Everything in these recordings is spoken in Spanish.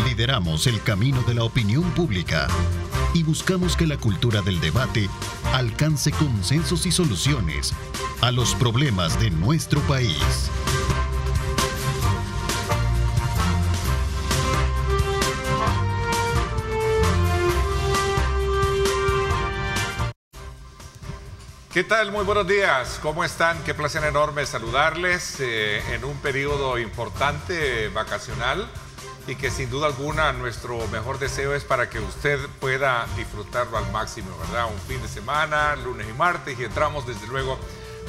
Lideramos el camino de la opinión pública y buscamos que la cultura del debate alcance consensos y soluciones a los problemas de nuestro país. ¿Qué tal? Muy buenos días. ¿Cómo están? Qué placer enorme saludarles en un periodo importante vacacional y que sin duda alguna nuestro mejor deseo es para que usted pueda disfrutarlo al máximo, ¿verdad? Un fin de semana, lunes y martes, y entramos desde luego,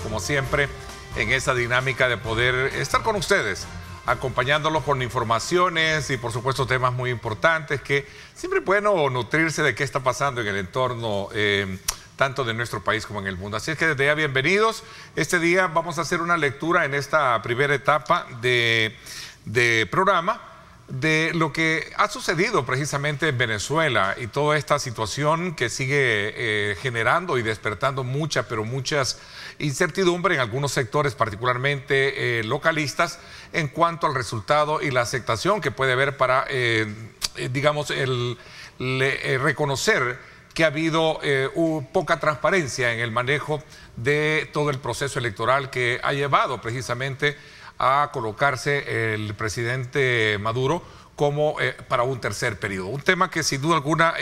como siempre, en esa dinámica de poder estar con ustedes, acompañándolos con informaciones y por supuesto temas muy importantes que siempre es bueno nutrirse de qué está pasando en el entorno tanto de nuestro país como en el mundo. Así es que desde ya bienvenidos. Este día vamos a hacer una lectura en esta primera etapa de programa de lo que ha sucedido precisamente en Venezuela y toda esta situación que sigue generando y despertando muchas incertidumbre en algunos sectores, particularmente localistas, en cuanto al resultado y la aceptación que puede haber para, digamos, reconocer que ha habido poca transparencia en el manejo de todo el proceso electoral que ha llevado precisamente a colocarse el presidente Maduro como para un tercer periodo. Un tema que sin duda alguna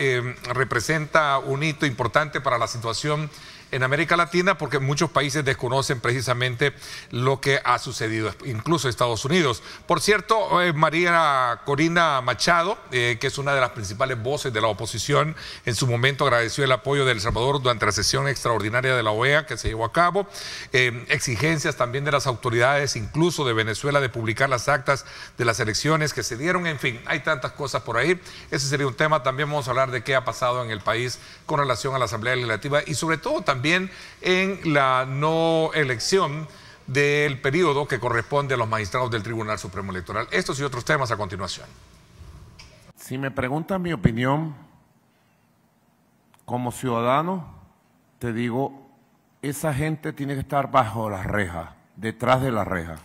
representa un hito importante para la situación en América Latina, porque muchos países desconocen precisamente lo que ha sucedido, incluso Estados Unidos. Por cierto, María Corina Machado, que es una de las principales voces de la oposición, en su momento agradeció el apoyo de El Salvador durante la sesión extraordinaria de la OEA que se llevó a cabo, exigencias también de las autoridades, incluso de Venezuela, de publicar las actas de las elecciones que se dieron. En fin, hay tantas cosas por ahí. Ese sería un tema. También vamos a hablar de qué ha pasado en el país con relación a la Asamblea Legislativa y sobre todo también en la no elección del periodo que corresponde a los magistrados del Tribunal Supremo Electoral. Estos y otros temas a continuación. Si me preguntan mi opinión, como ciudadano, te digo, esa gente tiene que estar bajo la reja, detrás de la reja.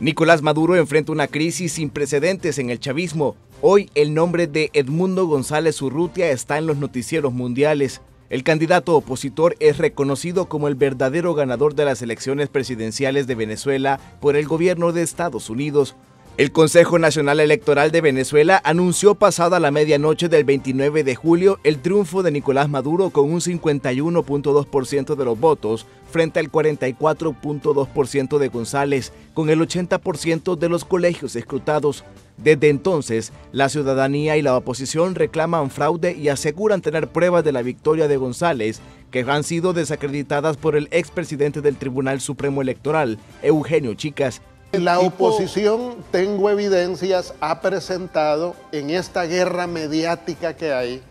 Nicolás Maduro enfrenta una crisis sin precedentes en el chavismo. Hoy el nombre de Edmundo González Urrutia está en los noticieros mundiales. El candidato opositor es reconocido como el verdadero ganador de las elecciones presidenciales de Venezuela por el gobierno de Estados Unidos. El Consejo Nacional Electoral de Venezuela anunció pasada la medianoche del 29 de julio el triunfo de Nicolás Maduro con un 51.2% de los votos frente al 44.2% de González, con el 80% de los colegios escrutados. Desde entonces, la ciudadanía y la oposición reclaman fraude y aseguran tener pruebas de la victoria de González, que han sido desacreditadas por el expresidente del Tribunal Supremo Electoral, Eugenio Chicas. La oposición, tengo evidencias, ha presentado en esta guerra mediática que hay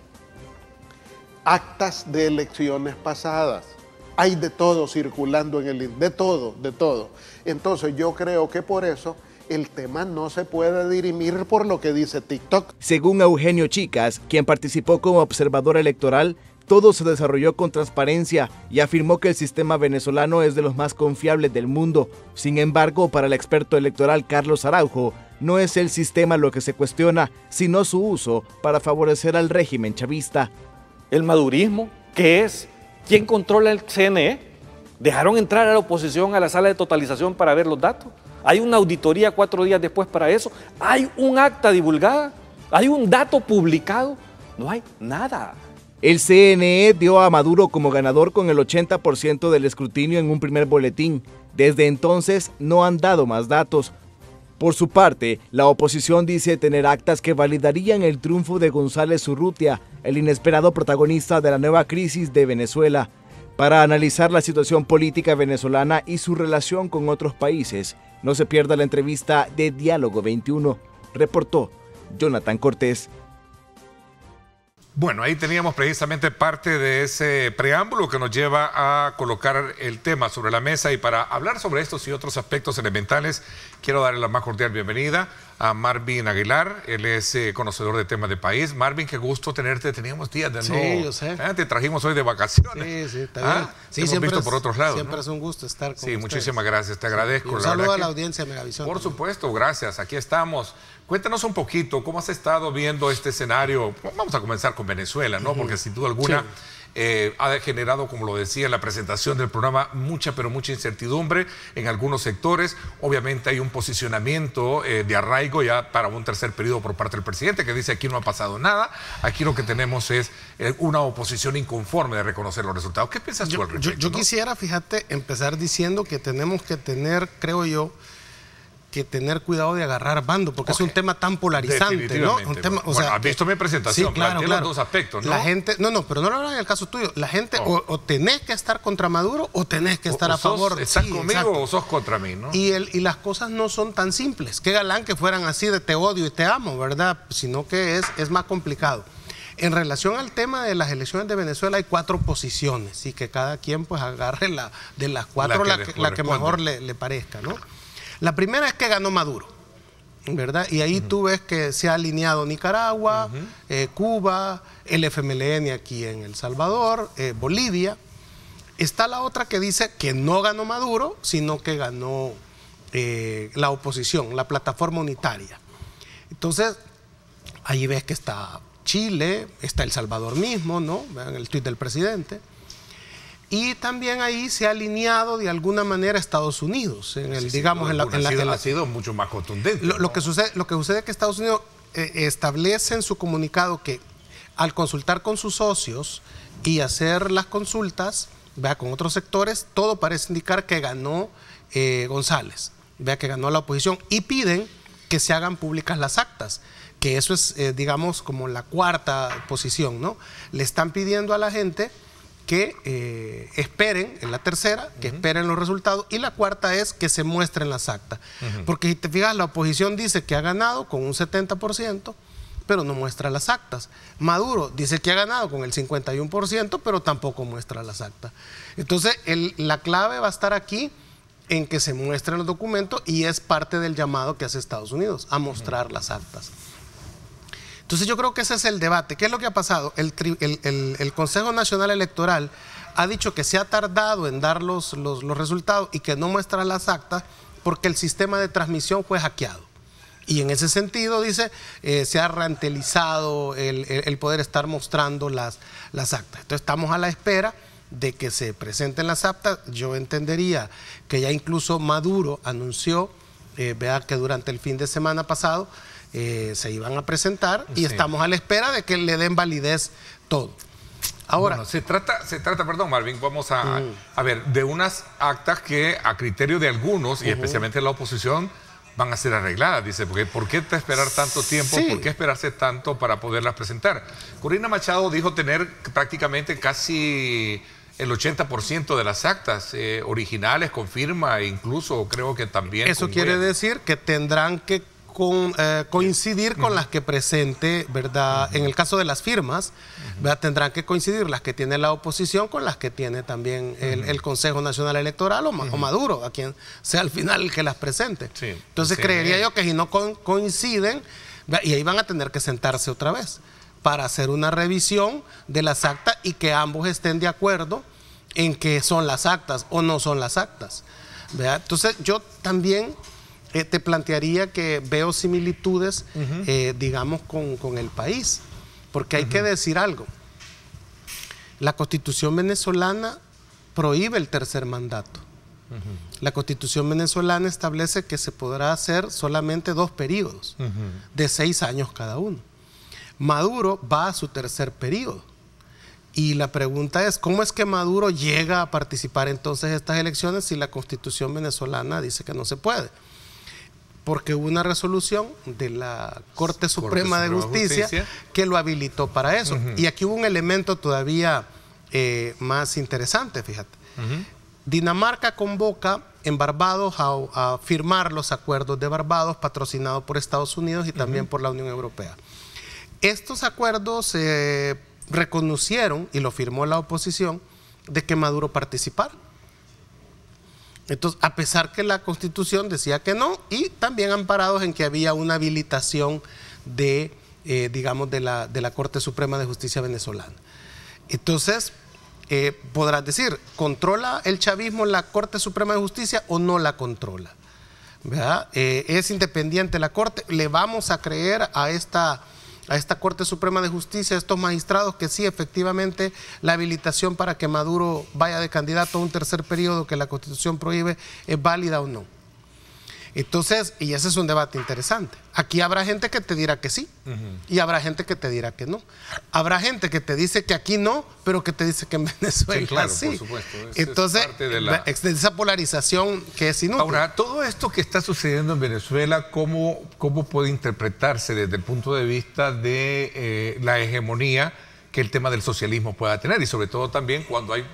actas de elecciones pasadas. Hay de todo circulando en el... de todo, de todo. Entonces yo creo que por eso el tema no se puede dirimir por lo que dice TikTok. Según Eugenio Chicas, quien participó como observador electoral, todo se desarrolló con transparencia y afirmó que el sistema venezolano es de los más confiables del mundo. Sin embargo, para el experto electoral Carlos Araujo, no es el sistema lo que se cuestiona, sino su uso para favorecer al régimen chavista. El madurismo, que es quien controla el CNE, dejaron entrar a la oposición a la sala de totalización para ver los datos. Hay una auditoría 4 días después para eso. Hay un acta divulgada, hay un dato publicado, no hay nada. El CNE dio a Maduro como ganador con el 80% del escrutinio en un primer boletín. Desde entonces no han dado más datos. Por su parte, la oposición dice tener actas que validarían el triunfo de González Urrutia, el inesperado protagonista de la nueva crisis de Venezuela. Para analizar la situación política venezolana y su relación con otros países, no se pierda la entrevista de Diálogo 21, reportó Jonathan Cortés. Bueno, ahí teníamos precisamente parte de ese preámbulo que nos lleva a colocar el tema sobre la mesa, y para hablar sobre estos y otros aspectos elementales quiero darle la más cordial bienvenida a Marvin Aguilar. Él es conocedor de temas de país. Marvin, qué gusto tenerte. Teníamos días de no. Sí, yo sé. Te trajimos hoy de vacaciones. Sí, está bien. Sí, hemos visto por otros lados. Siempre ¿no? es un gusto estar con ustedes. Muchísimas gracias. Te agradezco. Y un saludo a la audiencia de Megavisión. Por supuesto, gracias. Aquí estamos. Cuéntanos un poquito, ¿cómo has estado viendo este escenario? Vamos a comenzar con Venezuela, ¿no? Porque sin duda alguna ha generado, como lo decía en la presentación del programa, mucha, pero mucha incertidumbre en algunos sectores. Obviamente hay un posicionamiento de arraigo ya para un tercer periodo por parte del presidente, que dice aquí no ha pasado nada. Aquí lo que tenemos es una oposición inconforme de reconocer los resultados. ¿Qué piensas tú al respecto? Yo quisiera, fíjate, empezar diciendo que tenemos que tener, creo yo, que tener cuidado de agarrar bando, porque es un tema tan polarizante, ¿no? Un tema, o sea, has visto mi presentación, sí, claro. los dos aspectos, ¿no? La gente, pero no lo hagan en el caso tuyo. La gente o tenés que estar contra Maduro o tenés que estar a favor. ¿Estás conmigo o sos contra mí, no? Y las cosas no son tan simples. Qué galán que fueran así de te odio y te amo, ¿verdad? Sino que es más complicado. En relación al tema de las elecciones de Venezuela hay 4 posiciones y que cada quien pues agarre de las 4 la que mejor le parezca, ¿no? La primera es que ganó Maduro, ¿verdad? Y ahí tú ves que se ha alineado Nicaragua, Cuba, el FMLN aquí en El Salvador, Bolivia. Está la otra que dice que no ganó Maduro, sino que ganó la oposición, la plataforma unitaria. Entonces, ahí ves que está Chile, está El Salvador mismo, ¿no? Vean el tuit del presidente. Y también ahí se ha alineado de alguna manera Estados Unidos, ha sido mucho más contundente. Lo que sucede es que Estados Unidos establece en su comunicado que al consultar con sus socios y hacer las consultas, vea, con otros sectores, todo parece indicar que ganó González, vea, que ganó la oposición, y piden que se hagan públicas las actas, que eso es, digamos, como la 4ª posición, ¿no? Le están pidiendo a la gente que esperen, en la 3ª, que esperen los resultados, y la 4ª es que se muestren las actas. Porque si te fijas, la oposición dice que ha ganado con un 70%, pero no muestra las actas. Maduro dice que ha ganado con el 51%, pero tampoco muestra las actas. Entonces, la clave va a estar aquí en que se muestren los documentos, y es parte del llamado que hace Estados Unidos, a mostrar las actas. Entonces yo creo que ese es el debate. ¿Qué es lo que ha pasado? El Consejo Nacional Electoral ha dicho que se ha tardado en dar los resultados y que no muestra las actas porque el sistema de transmisión fue hackeado. Y en ese sentido, dice, se ha rantelizado el poder estar mostrando las actas. Entonces estamos a la espera de que se presenten las actas. Yo entendería que ya incluso Maduro anunció, vea, que durante el fin de semana pasado se iban a presentar, y estamos a la espera de que le den validez todo. Ahora, bueno, se trata, perdón, Marvin, vamos a ver, de unas actas que a criterio de algunos, y especialmente la oposición, van a ser arregladas. Dice, porque ¿por qué esperar tanto tiempo? Sí. ¿Por qué esperarse tanto para poderlas presentar? Corina Machado dijo tener prácticamente casi el 80% de las actas originales, con firma, e incluso creo que también... Eso quiere decir que tendrán que coincidir con las que presente, ¿verdad? En el caso de las firmas, ¿verdad? Tendrán que coincidir las que tiene la oposición con las que tiene también el Consejo Nacional Electoral o Maduro, a quien sea al final el que las presente. Sí. Entonces creería yo que si no coinciden, ¿verdad? Y ahí van a tener que sentarse otra vez para hacer una revisión de las actas y que ambos estén de acuerdo en que son las actas o no son las actas, ¿verdad? Entonces yo también te plantearía que veo similitudes, digamos, con el país, porque hay que decir algo. La Constitución venezolana prohíbe el tercer mandato. La Constitución venezolana establece que se podrá hacer solamente 2 periodos, de 6 años cada uno. Maduro va a su tercer periodo. Y la pregunta es, ¿cómo es que Maduro llega a participar entonces en estas elecciones si la Constitución venezolana dice que no se puede? Porque hubo una resolución de la Corte Suprema de Justicia que lo habilitó para eso. Y aquí hubo un elemento todavía más interesante, fíjate. Dinamarca convoca en Barbados a firmar los acuerdos de Barbados, patrocinados por Estados Unidos y también por la Unión Europea. Estos acuerdos reconocieron, y lo firmó la oposición, de que Maduro participara. Entonces, a pesar que la Constitución decía que no, y también amparados en que había una habilitación de, digamos, de la Corte Suprema de Justicia venezolana. Entonces, podrás decir, ¿controla el chavismo la Corte Suprema de Justicia o no la controla? ¿Verdad? ¿Es independiente la Corte? ¿Le vamos a creer a esta Corte Suprema de Justicia, a estos magistrados, que sí, efectivamente, la habilitación para que Maduro vaya de candidato a un tercer periodo que la Constitución prohíbe es válida o no? Entonces, y ese es un debate interesante. Aquí habrá gente que te dirá que sí, y habrá gente que te dirá que no. Habrá gente que te dice que aquí no, pero que te dice que en Venezuela sí. Claro, por supuesto. Entonces, de esa polarización que es inútil. Ahora, todo esto que está sucediendo en Venezuela, ¿cómo puede interpretarse desde el punto de vista de la hegemonía que el tema del socialismo pueda tener? Y sobre todo también cuando hay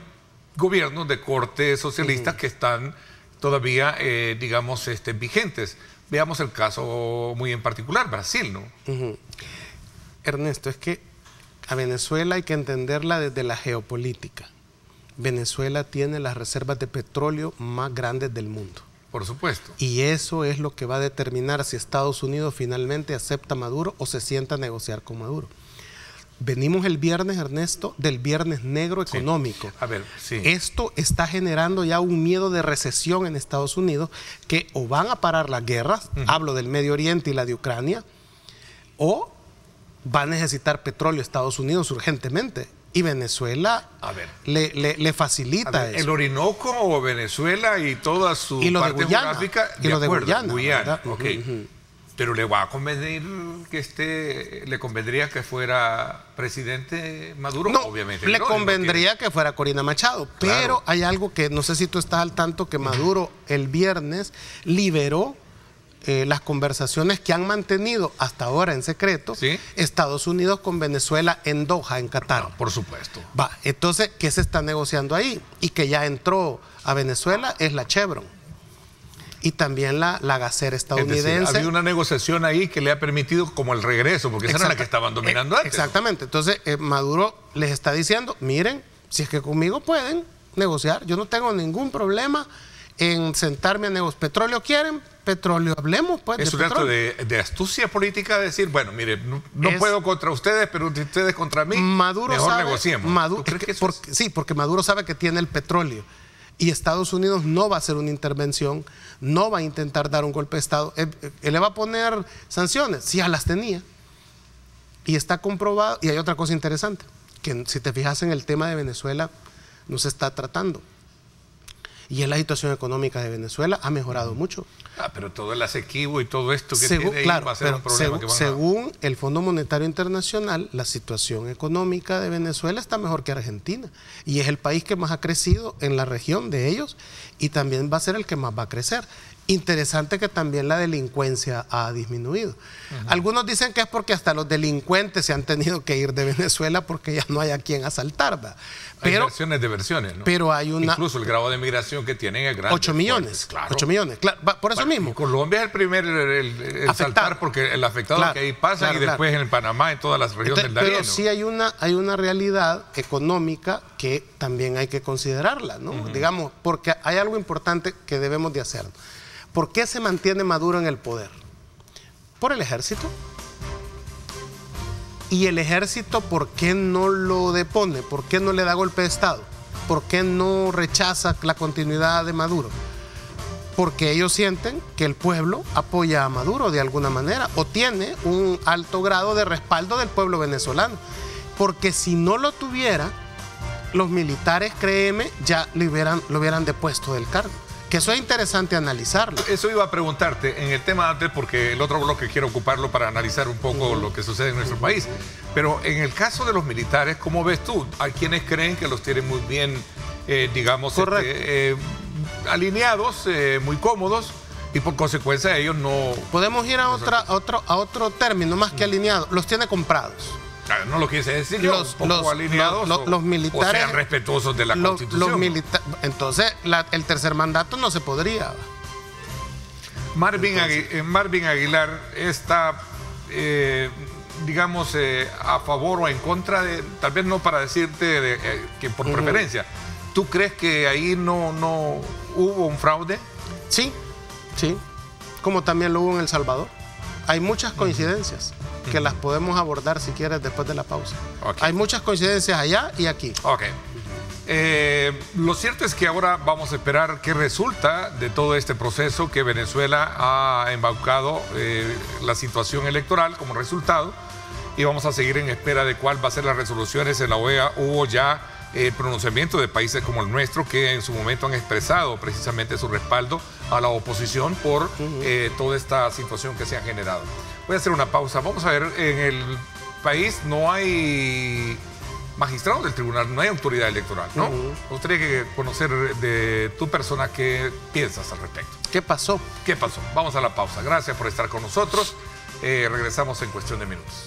gobiernos de corte socialistas que están todavía, digamos, vigentes. Veamos el caso muy en particular, Brasil, ¿no? Ernesto, es que a Venezuela hay que entenderla desde la geopolítica. Venezuela tiene las reservas de petróleo más grandes del mundo. Por supuesto. Y eso es lo que va a determinar si Estados Unidos finalmente acepta a Maduro o se sienta a negociar con Maduro. Venimos el viernes, Ernesto, del viernes negro económico. Sí. A ver, sí. Esto está generando ya un miedo de recesión en Estados Unidos, que o van a parar las guerras, hablo del Medio Oriente y la de Ucrania, o va a necesitar petróleo Estados Unidos urgentemente. Y Venezuela le facilita eso. El Orinoco o Venezuela y toda su parte geográfica, y lo de Guyana. Okay. Pero le va a convenir le convendría que fuera presidente Maduro, no, obviamente. Le convendría que fuera Corina Machado, pero hay algo que no sé si tú estás al tanto, que Maduro el viernes liberó las conversaciones que han mantenido hasta ahora en secreto, ¿sí?, Estados Unidos con Venezuela en Doha, en Qatar. No, por supuesto. Entonces, ¿qué se está negociando ahí? Y que ya entró a Venezuela es la Chevron. Y también la gasera estadounidense. Es decir, había una negociación ahí que le ha permitido como el regreso, porque esa era la que estaban dominando antes. Exactamente. Entonces, Maduro les está diciendo, miren, si es que conmigo pueden negociar, yo no tengo ningún problema en sentarme a negociar. ¿Petróleo quieren? Petróleo, hablemos pues. Es un acto de astucia política decir, bueno, mire, no puedo contra ustedes, pero ustedes contra mí, Maduro mejor sabe, negociemos. Sí, porque Maduro sabe que tiene el petróleo. Y Estados Unidos no va a hacer una intervención, no va a intentar dar un golpe de Estado. Él le va a poner sanciones, sí, ya las tenía. Y está comprobado. Y hay otra cosa interesante, que si te fijas en el tema de Venezuela, no se está tratando. Y es la situación económica de Venezuela, ha mejorado mucho. Pero todo el asequivo y todo esto que tiene ahí va a ser un problema. Según el Fondo Monetario Internacional, la situación económica de Venezuela está mejor que Argentina. Y es el país que más ha crecido en la región de ellos, y también va a ser el que más va a crecer. Interesante que también la delincuencia ha disminuido. Algunos dicen que es porque hasta los delincuentes se han tenido que ir de Venezuela porque ya no hay a quien asaltar, ¿va? Pero, hay versiones de versiones, ¿no? Pero hay una... Incluso el grado de migración que tienen es grande. 8 millones, claro. 8 millones, claro. Por eso mismo. Colombia es el primer en saltar, porque el afectado que ahí pasa, y después en Panamá, en todas las regiones del Darién. Pero sí hay una realidad económica que también hay que considerarla, ¿no? Digamos, porque hay algo importante que debemos de hacer. ¿Por qué se mantiene Maduro en el poder? Por el ejército. Y el ejército, ¿por qué no lo depone? ¿Por qué no le da golpe de Estado? ¿Por qué no rechaza la continuidad de Maduro? Porque ellos sienten que el pueblo apoya a Maduro de alguna manera, o tiene un alto grado de respaldo del pueblo venezolano. Porque si no lo tuviera, los militares, créeme, ya lo hubieran depuesto del cargo. Que eso es interesante analizarlo. Eso iba a preguntarte en el tema antes, porque el otro bloque quiero ocuparlo para analizar un poco lo que sucede en nuestro país. Pero en el caso de los militares, ¿cómo ves tú? Hay quienes creen que los tienen muy bien, digamos, alineados, muy cómodos, y por consecuencia ellos no... Podemos ir a otro término, más que alineados, los tiene comprados. Claro, no lo quise decir yo, alineados los militares, o sean respetuosos de la Constitución. Entonces, el tercer mandato no se podría. Marvin Aguilar está, digamos, a favor o en contra de, tal vez no para decirte que por preferencia. ¿Tú crees que ahí no hubo un fraude? Sí, sí, como también lo hubo en El Salvador. Hay muchas coincidencias que las podemos abordar si quieres después de la pausa. Okay. Hay muchas coincidencias allá y aquí. Ok. Lo cierto es que ahora vamos a esperar qué resulta de todo este proceso que Venezuela ha embaucado la situación electoral como resultado, y vamos a seguir en espera de cuál va a ser las resoluciones en la OEA. Hubo ya pronunciamiento de países como el nuestro que en su momento han expresado precisamente su respaldo a la oposición por toda esta situación que se ha generado. Voy a hacer una pausa. Vamos a ver, en el país no hay magistrado del tribunal, no hay autoridad electoral, ¿no? Me gustaría conocer de tu persona qué piensas al respecto. ¿Qué pasó? ¿Qué pasó? Vamos a la pausa. Gracias por estar con nosotros. Regresamos en cuestión de minutos.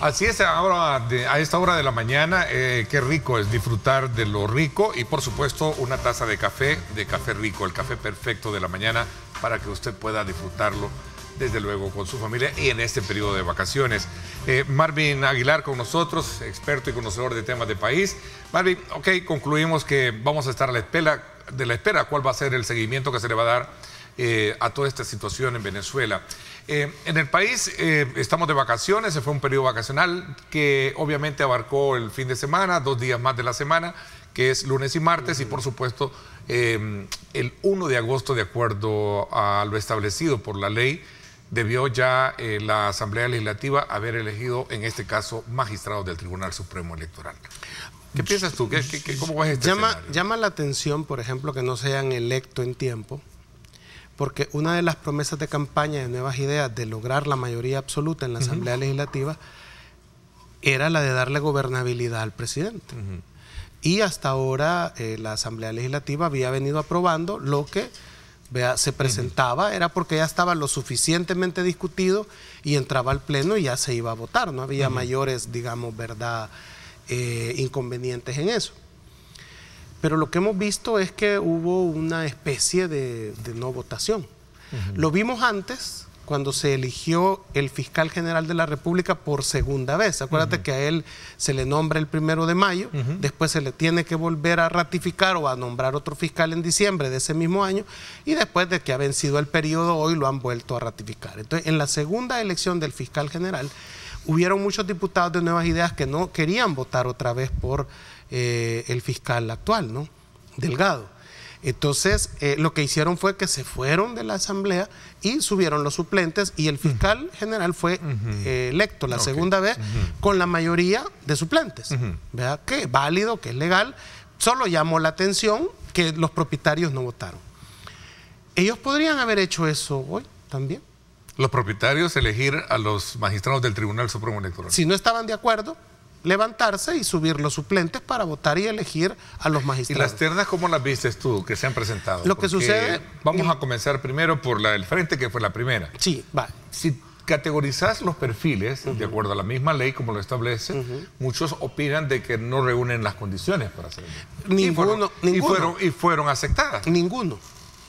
Así es, ahora a esta hora de la mañana, qué rico es disfrutar de lo rico y por supuesto una taza de café rico, el café perfecto de la mañana para que usted pueda disfrutarlo desde luego con su familia y en este periodo de vacaciones. Marvin Aguilar con nosotros, experto y conocedor de temas de país. Marvin, ok, concluimos que vamos a estar a la espera cuál va a ser el seguimiento que se le va a dar a toda esta situación en Venezuela. En el país estamos de vacaciones, se fue un periodo vacacional que obviamente abarcó el fin de semana, 2 días más de la semana, que es lunes y martes, y por supuesto el 1 de agosto, de acuerdo a lo establecido por la ley, debió ya la Asamblea Legislativa haber elegido, en este caso, magistrados del Tribunal Supremo Electoral. ¿Qué piensas tú? ¿Cómo ves este escenario? Llama la atención, por ejemplo, que no se hayan electo en tiempo, porque una de las promesas de campaña de Nuevas Ideas de lograr la mayoría absoluta en la Asamblea Legislativa era la de darle gobernabilidad al presidente. Y hasta ahora la Asamblea Legislativa había venido aprobando lo que se presentaba, era porque ya estaba lo suficientemente discutido y entraba al Pleno y ya se iba a votar. No había mayores, digamos, inconvenientes en eso. Pero lo que hemos visto es que hubo una especie de no votación. Lo vimos antes, cuando se eligió el fiscal general de la República por segunda vez. Acuérdate que a él se le nombra el 1 de mayo, después se le tiene que volver a ratificar o a nombrar otro fiscal en diciembre de ese mismo año, y después de que ha vencido el periodo, hoy lo han vuelto a ratificar. Entonces, en la segunda elección del fiscal general, hubieron muchos diputados de Nuevas Ideas que no querían votar otra vez por el fiscal actual, ¿no? Delgado. Entonces, lo que hicieron fue que se fueron de la Asamblea y subieron los suplentes, y el fiscal general fue electo la segunda vez con la mayoría de suplentes. ¿Verdad? Que es válido, que es legal. Solo llamó la atención que los propietarios no votaron. Ellos podrían haber hecho eso hoy también. Los propietarios elegir a los magistrados del Tribunal Supremo Electoral. Si no estaban de acuerdo, levantarse y subir los suplentes para votar y elegir a los magistrados. ¿Y las ternas cómo las vistes tú que se han presentado? Lo que sucede... Vamos a comenzar primero por la del frente, que fue la primera. Sí, va. Si categorizas los perfiles, de acuerdo a la misma ley como lo establece, muchos opinan de que no reúnen las condiciones para hacerlo. Ninguno. Y fueron aceptadas. Ninguno.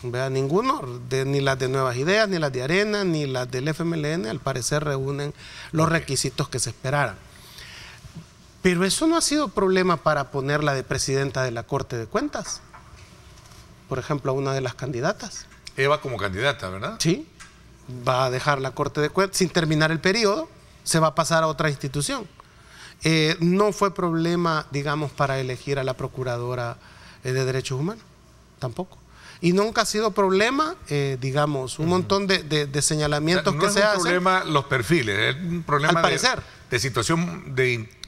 Vea, ninguno, ni las de Nuevas Ideas, ni las de Arena, ni las del FMLN, al parecer reúnen los requisitos que se esperaran. Pero eso no ha sido problema para ponerla de presidenta de la Corte de Cuentas. Por ejemplo, a una de las candidatas. Eva como candidata, ¿verdad? Sí. Va a dejar la Corte de Cuentas sin terminar el periodo, se va a pasar a otra institución. No fue problema, digamos, para elegir a la Procuradora de Derechos Humanos, tampoco. Y nunca ha sido problema, digamos, un montón de señalamientos que se hacen. No es un problema los perfiles, es un problema de situación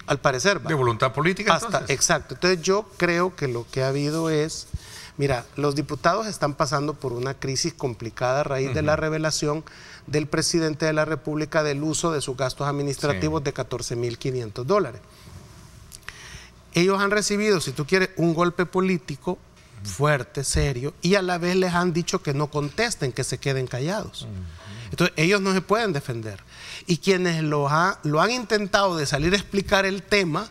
al parecer, de voluntad política. Exacto. Entonces yo creo que lo que ha habido es, mira, los diputados están pasando por una crisis complicada a raíz de la revelación del presidente de la República del uso de sus gastos administrativos de $14,500. Ellos han recibido, si tú quieres, un golpe político fuerte, serio, y a la vez les han dicho que no contesten, que se queden callados. Entonces ellos no se pueden defender. Y quienes lo han intentado de salir a explicar el tema,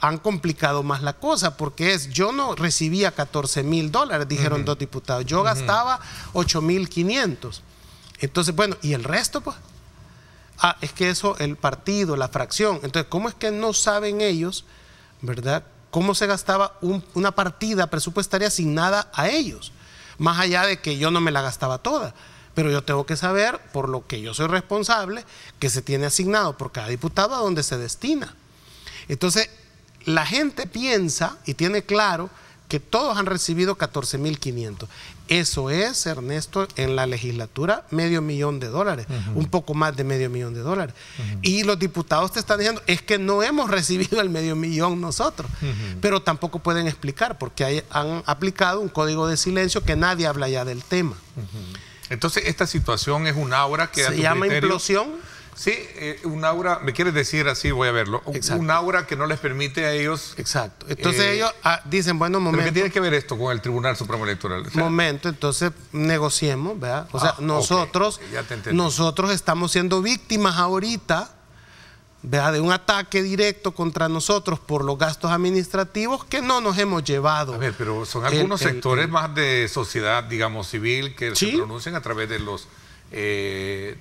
han complicado más la cosa, porque yo no recibía $14,000, dijeron dos diputados, yo gastaba 8,500. Entonces, bueno, ¿y el resto, pues? Es que eso, el partido, la fracción. Entonces, ¿cómo es que no saben ellos, verdad, cómo se gastaba una partida presupuestaria asignada a ellos? Más allá de que yo no me la gastaba toda, pero yo tengo que saber, por lo que yo soy responsable, que se tiene asignado por cada diputado a dónde se destina. Entonces, la gente piensa y tiene claro que todos han recibido 14,500. Eso es, Ernesto, en la legislatura $500,000, un poco más de $500,000. Y los diputados te están diciendo, es que no hemos recibido el $500,000 nosotros, pero tampoco pueden explicar porque han aplicado un código de silencio que nadie habla ya del tema. Entonces, esta situación es un aura que se llama implosión. Sí, un aura, me quieres decir así, voy a verlo, un aura que no les permite a ellos... Exacto, entonces ellos dicen, bueno, momento... ¿Pero qué tiene que ver esto con el Tribunal Supremo Electoral? O sea, momento, entonces negociemos, ¿verdad? O sea, nosotros estamos siendo víctimas ahorita, ¿verdad?, de un ataque directo contra nosotros por los gastos administrativos que no nos hemos llevado. A ver, pero son algunos sectores más de sociedad, digamos, civil, que se pronuncian a través de los...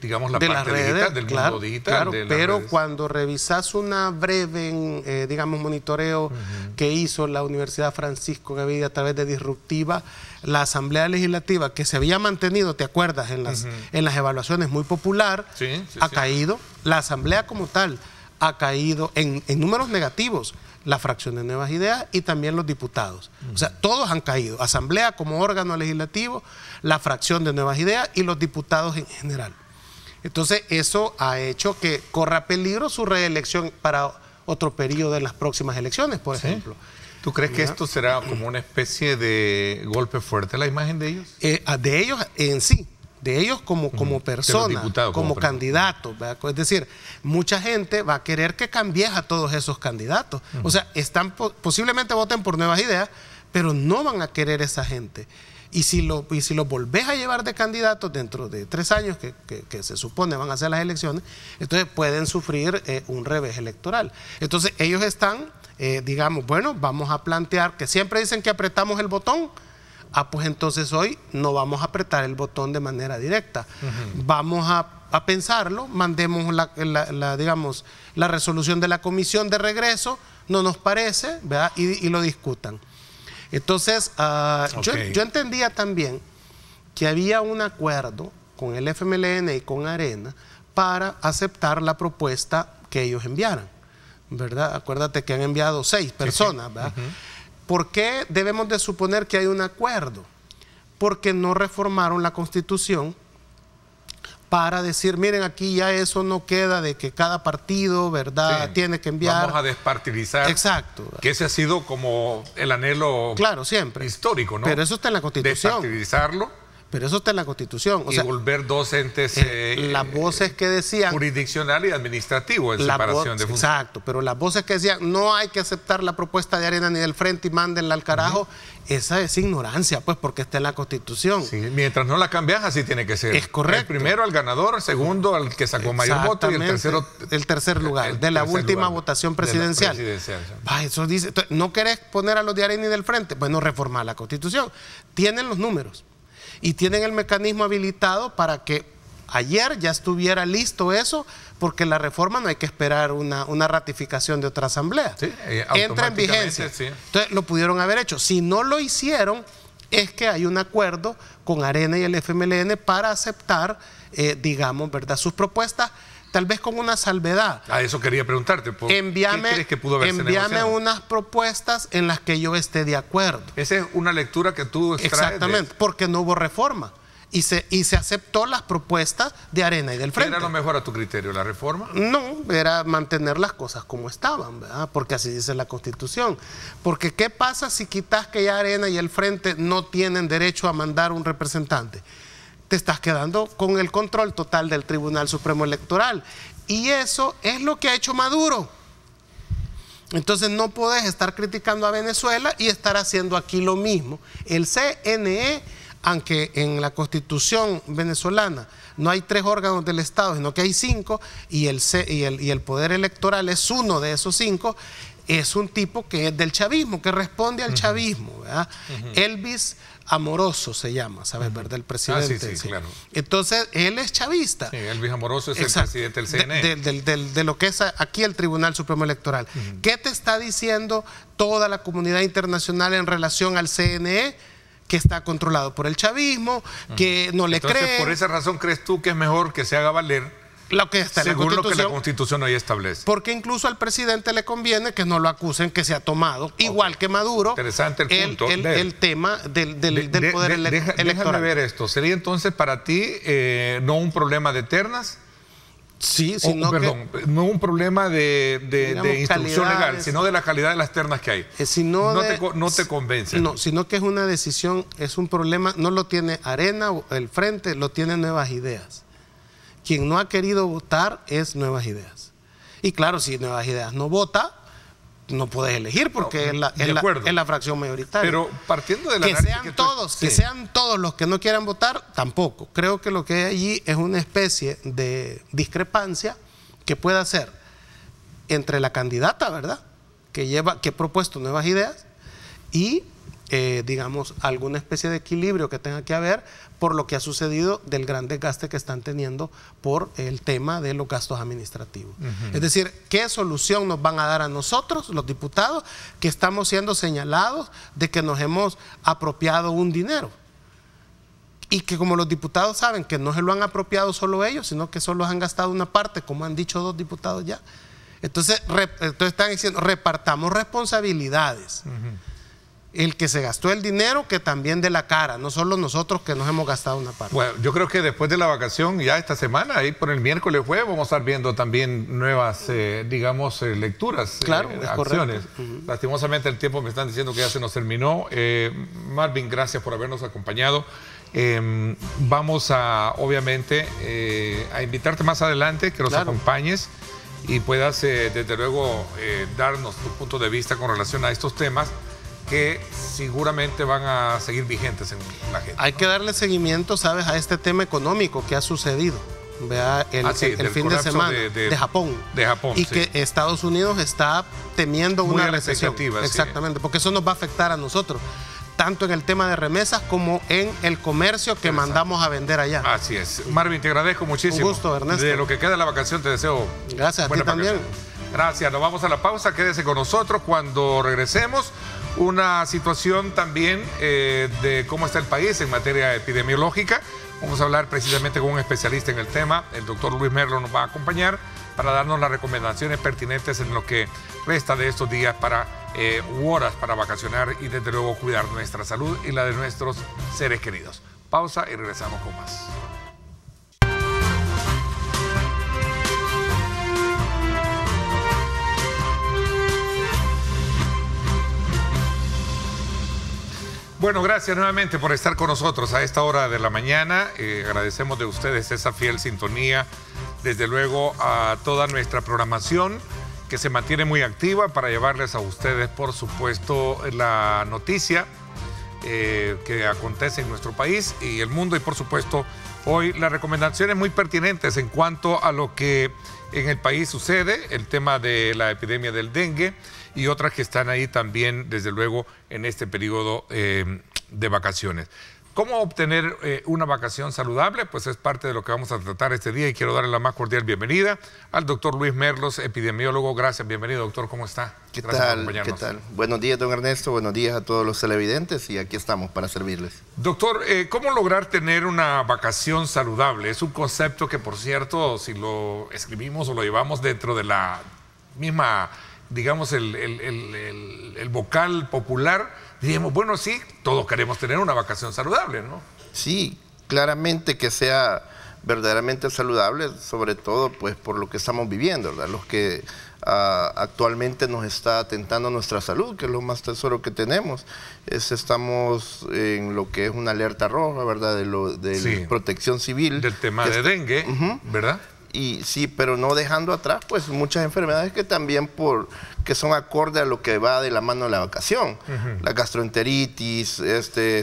digamos, la parte digital, del mundo digital. Claro, pero cuando revisas una breve, digamos, monitoreo que hizo la Universidad Francisco Gavidia a través de Disruptiva, la Asamblea Legislativa, que se había mantenido, ¿te acuerdas?, en las evaluaciones muy popular, ha caído. La Asamblea como tal ha caído en números negativos. La fracción de Nuevas Ideas y también los diputados. O sea, todos han caído. Asamblea como órgano legislativo, la fracción de Nuevas Ideas y los diputados en general. Entonces, eso ha hecho que corra peligro su reelección para otro periodo en las próximas elecciones, por ejemplo. ¿Tú crees que esto será como una especie de golpe fuerte a la imagen de ellos? De ellos en sí. De ellos como personas, como candidatos, ¿verdad? Es decir, mucha gente va a querer que cambies a todos esos candidatos. O sea, posiblemente voten por Nuevas Ideas, pero no van a querer esa gente. Y si lo volvés a llevar de candidatos dentro de 3 años, que se supone van a ser las elecciones, entonces pueden sufrir un revés electoral. Entonces ellos están, digamos, bueno, vamos a plantear, que siempre dicen que apretamos el botón. Pues entonces hoy no vamos a apretar el botón de manera directa. Vamos a pensarlo, mandemos digamos, la resolución de la comisión de regreso, no nos parece, ¿verdad?, y lo discutan. Entonces, yo entendía también que había un acuerdo con el FMLN y con Arena para aceptar la propuesta que ellos enviaran, ¿verdad? Acuérdate que han enviado 6 personas, ¿verdad? ¿Por qué debemos de suponer que hay un acuerdo? Porque no reformaron la Constitución para decir, miren, aquí ya eso no queda de que cada partido, ¿verdad?, tiene que enviar. Vamos a despartidizar. Exacto. Que ese ha sido como el anhelo, claro, siempre histórico, ¿no? Pero eso está en la Constitución. Despartidizarlo. Pero eso está en la Constitución. Y volver 2 entes las voces que decían jurisdiccional y administrativo en separación de funciones. Exacto, pero las voces que decían no hay que aceptar la propuesta de Arena ni del Frente y mándenla al carajo, esa es ignorancia, pues, porque está en la Constitución. Sí, mientras no la cambias, así tiene que ser. Es correcto. El primero al ganador, el segundo al que sacó mayor voto y el tercero... El tercer lugar, de la última votación presidencial. Eso dice, ¿no querés poner a los de Arena y del Frente? Bueno, reformar la Constitución. Tienen los números. Y tienen el mecanismo habilitado para que ayer ya estuviera listo eso, porque la reforma no hay que esperar una ratificación de otra asamblea. Sí, entra en vigencia. Sí. Entonces lo pudieron haber hecho. Si no lo hicieron, es que hay un acuerdo con Arena y el FMLN para aceptar, digamos, ¿verdad?, sus propuestas, tal vez con una salvedad. Eso quería preguntarte. ¿Qué crees que pudo haberse negociado? Envíame unas propuestas en las que yo esté de acuerdo. Esa es una lectura que tú extraes. Exactamente, porque no hubo reforma. Y se aceptó las propuestas de Arena y del Frente. ¿Qué era lo mejor a tu criterio, la reforma? No, era mantener las cosas como estaban, ¿verdad? Porque así dice la Constitución. Porque ¿qué pasa si quitas que ya Arena y el Frente no tienen derecho a mandar un representante? Te estás quedando con el control total del Tribunal Supremo Electoral. Y eso es lo que ha hecho Maduro. Entonces no podés estar criticando a Venezuela y estar haciendo aquí lo mismo. El CNE, aunque en la Constitución venezolana no hay 3 órganos del Estado, sino que hay 5, y el Poder Electoral es uno de esos 5, es un tipo que es del chavismo, que responde al chavismo, ¿verdad? Elvis Amoroso se llama, ¿sabes? ¿Verdad? El presidente. Sí, claro. Entonces, él es chavista. Sí, Elvis Amoroso es Exacto. el presidente del CNE. De lo que es aquí el Tribunal Supremo Electoral. ¿Qué te está diciendo toda la comunidad internacional en relación al CNE? Que está controlado por el chavismo, que no le cree. Entonces, por esa razón, ¿crees tú que es mejor que se haga valer lo que está según en la lo que la Constitución ahí establece? Porque incluso al presidente le conviene que no lo acusen que se ha tomado, igual que Maduro, interesante el punto el tema del poder electoral. Déjame ver esto. ¿Sería entonces para ti no un problema de ternas? Sí, sino no un problema de instrucción legal, sino de la calidad de las ternas que hay. No te convence. No, sino que es una decisión, es un problema, no lo tiene Arena, el Frente, lo tiene Nuevas Ideas. Quien no ha querido votar es Nuevas Ideas. Y claro, si Nuevas Ideas no vota, no puedes elegir porque es la fracción mayoritaria. Pero partiendo de la que sean todos los que no quieran votar, tampoco. Creo que lo que hay allí es una especie de discrepancia que pueda ser entre la candidata, ¿verdad? Que ha propuesto Nuevas Ideas y digamos, alguna especie de equilibrio que tenga que haber por lo que ha sucedido del gran desgaste que están teniendo por el tema de los gastos administrativos. Es decir, ¿qué solución nos van a dar a nosotros, los diputados, que estamos siendo señalados de que nos hemos apropiado un dinero? Y que como los diputados saben que no se lo han apropiado solo ellos, sino que solo han gastado una parte, como han dicho 2 diputados ya. Entonces están diciendo, repartamos responsabilidades. El que se gastó el dinero, que también de la cara, no solo nosotros que nos hemos gastado una parte. Bueno, yo creo que después de la vacación, ya esta semana, ahí por el miércoles jueves, vamos a estar viendo también nuevas, digamos, lecturas, claro, es acciones. correcto. Lastimosamente el tiempo me están diciendo que ya se nos terminó. Marvin, gracias por habernos acompañado. Vamos a, obviamente, a invitarte más adelante, que nos acompañes y puedas, desde luego, darnos tu punto de vista con relación a estos temas que seguramente van a seguir vigentes en la gente. Hay que darle seguimiento, ¿sabes?, a este tema económico que ha sucedido. Vea el fin de semana de Japón. Y que Estados Unidos está temiendo una recesión. Exactamente, porque eso nos va a afectar a nosotros, tanto en el tema de remesas como en el comercio que mandamos a vender allá. Así es. Marvin, te agradezco muchísimo. Un gusto, Ernesto. De lo que queda de la vacación te deseo. Gracias, a ti también. Gracias, nos vamos a la pausa, quédese con nosotros. Cuando regresemos, una situación también de cómo está el país en materia epidemiológica. Vamos a hablar precisamente con un especialista en el tema. El doctor Luis Merlo nos va a acompañar para darnos las recomendaciones pertinentes en lo que resta de estos días u horas para vacacionar y desde luego cuidar nuestra salud y la de nuestros seres queridos. Pausa y regresamos con más. Bueno, gracias nuevamente por estar con nosotros a esta hora de la mañana. Agradecemos de ustedes esa fiel sintonía, desde luego a toda nuestra programación que se mantiene muy activa para llevarles a ustedes, por supuesto, la noticia que acontece en nuestro país y el mundo y, por supuesto, hoy las recomendaciones muy pertinentes en cuanto a lo que en el país sucede, el tema de la epidemia del dengue y otras que están ahí también, desde luego, en este periodo de vacaciones. ¿Cómo obtener una vacación saludable? Pues es parte de lo que vamos a tratar este día y quiero darle la más cordial bienvenida al doctor Luis Merlos, epidemiólogo. Gracias, bienvenido, doctor. ¿Cómo está? ¿Qué tal? Buenos días, don Ernesto. Buenos días a todos los televidentes y aquí estamos para servirles. Doctor, ¿cómo lograr tener una vacación saludable? Es un concepto que, por cierto, si lo escribimos o lo llevamos dentro de la misma, digamos, el vocal popular, diríamos, bueno, sí, todos queremos tener una vacación saludable, ¿no? Sí, claramente que sea verdaderamente saludable, sobre todo pues por lo que estamos viviendo, ¿verdad? Los que actualmente nos está atentando nuestra salud, que es lo más tesoro que tenemos. Estamos en lo que es una alerta roja, ¿verdad? De sí, protección civil. Del tema de dengue, ¿verdad? Y sí, pero no dejando atrás pues muchas enfermedades que también que son acorde a lo que va de la mano de la vacación. La gastroenteritis,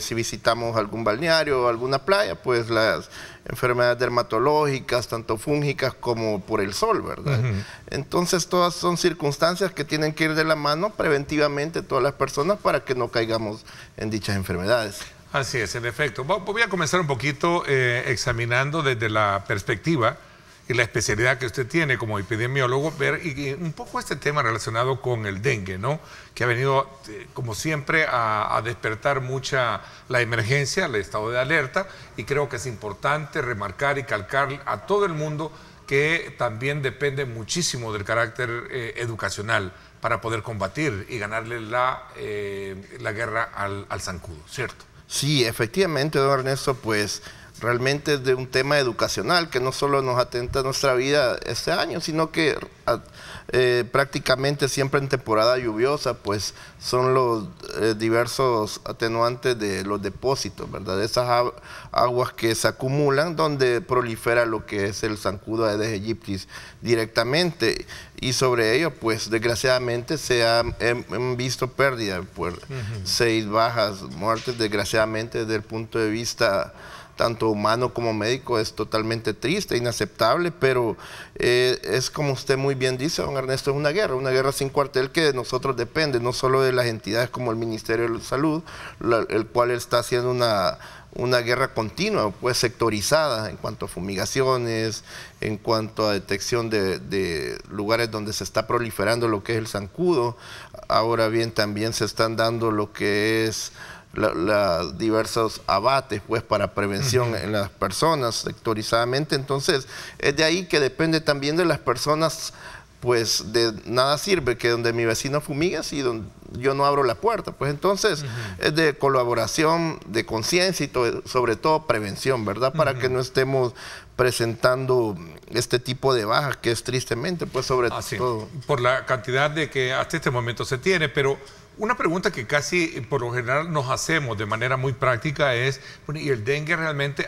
si visitamos algún balneario o alguna playa, pues las enfermedades dermatológicas, tanto fúngicas como por el sol, ¿verdad? Entonces todas son circunstancias que tienen que ir de la mano preventivamente todas las personas para que no caigamos en dichas enfermedades. Así es, en efecto. Voy a comenzar un poquito examinando desde la perspectiva y la especialidad que usted tiene como epidemiólogo, ver y un poco este tema relacionado con el dengue, ¿no? Que ha venido, como siempre, a despertar mucha la emergencia, el estado de alerta, y creo que es importante remarcar y calcar a todo el mundo que también depende muchísimo del carácter educacional para poder combatir y ganarle la guerra al zancudo, ¿cierto? Sí, efectivamente, don Ernesto, pues realmente es de un tema educacional que no solo nos atenta a nuestra vida este año, sino que prácticamente siempre en temporada lluviosa, pues son los diversos atenuantes de los depósitos, ¿verdad? Esas aguas que se acumulan donde prolifera lo que es el zancudo Aedes aegypti directamente, y sobre ello, pues desgraciadamente se han visto pérdidas por 6 bajas, muertes, desgraciadamente desde el punto de vista tanto humano como médico es totalmente triste, inaceptable, pero es como usted muy bien dice, don Ernesto, es una guerra sin cuartel que de nosotros depende, no solo de las entidades como el Ministerio de Salud, el cual está haciendo una guerra continua, pues sectorizada en cuanto a fumigaciones, en cuanto a detección de lugares donde se está proliferando lo que es el zancudo. Ahora bien, también se están dando lo que es diversos abates pues para prevención en las personas sectorizadamente. Entonces es de ahí que depende también de las personas, pues de nada sirve que donde mi vecino fumiga si donde yo no abro la puerta, pues entonces es de colaboración, de conciencia y sobre todo prevención, ¿verdad? Para que no estemos presentando este tipo de bajas que es tristemente pues sobre todo por la cantidad de que hasta este momento se tiene. Pero una pregunta que casi por lo general nos hacemos de manera muy práctica es, bueno, ¿y el dengue realmente